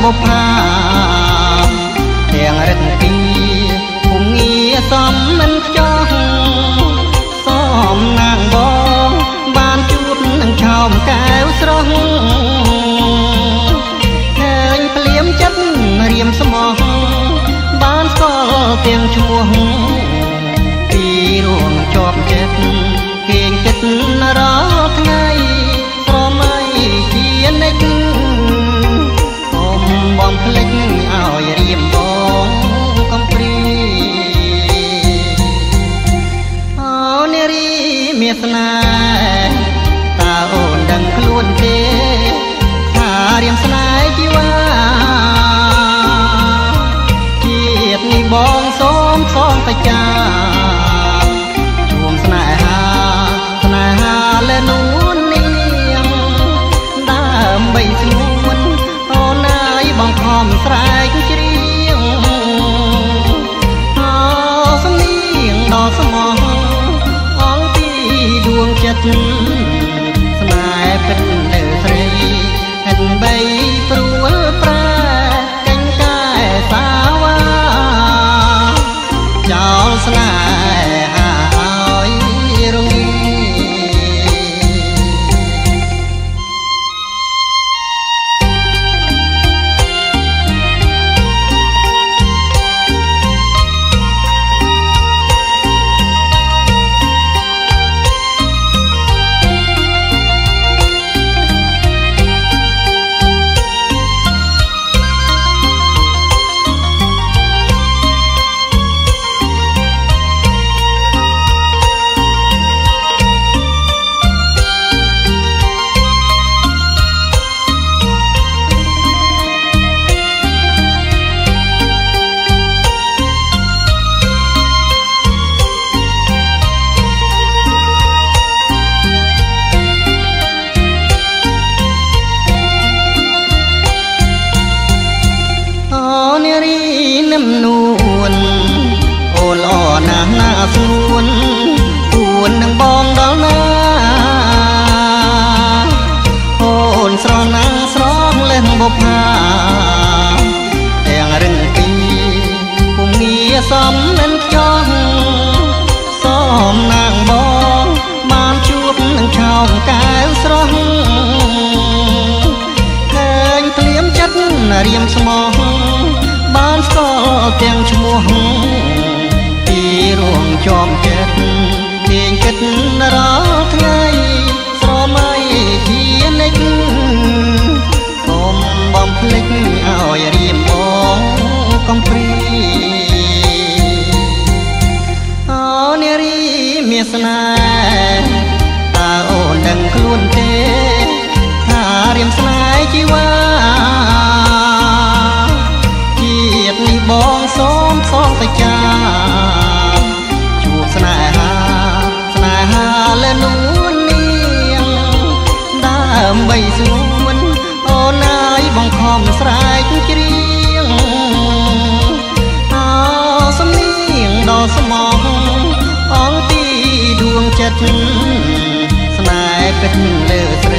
បុប្ផាទាំងរឹកពីភូមិងារសំមិនខ្ចោះសំណាងបងបានជួបនឹងឆោមកែវស្រស់ឃើញភ្លៀមចិត្តរៀមស្មោះបានស្គាល់ទាំងឈ្មោះពីរួមជាប់ចិត្តគេងគិតរាល់ថ្ងៃស្រមៃជានិច្ចបងភ្លេចឲ្យរៀមបងកំព្រីអូនារីមាសនាតើអូនដឹងខ្លួនទេថារៀមស្នេហ៍ជីវ៉ាជាតិនេះបងសូមសងតចាជួមស្នេហាលែនួននាងដើម្បីស្ងួនអូនអើយបងខំស្រែកច្រៀងសំនៀងដ៏ស្មោះអងពីដួងចិត្តស្នេហ៍ពិតលើស្រីហិតបីព្រួលប្រែកេញកែសាវ៉ាចោលស្នេហាឲ្យរងានឹមនួនអូនល្អណាស់ណាសួនពួននឹងបងដល់ណាអូនស្រស់ណាស់ស្រស់លេះបុប្ផាទាំងរឹងពីភូមិងារសំមិនខ្ចោះសំណាងបងបានជួបនឹងឆោមកែវស្រស់ឃើញភ្លៀមចិត្តរៀមស្មោះបានស្គាល់ទាំងឈ្មោះពីរួមជាប់ចិត្តគេងគិតរាល់ថ្ងៃស្រមៃជានិច្ចកុំបំភ្លេចឲ្យរៀមបងកំព្រីអូនារីមាសនាតើអូនដឹងខ្លួនទេថារៀមស្នេហ៍ជីវ៉ាបងសូមសងតចាជួបស្នេហាលែនួននាងដើម្បីស្ងួនអូនអើយបងខំស្រែកច្រៀងសំនៀងដ៏ស្មោះអងពីដួងចិត្តស្នេហ៍ពិតលើស្រី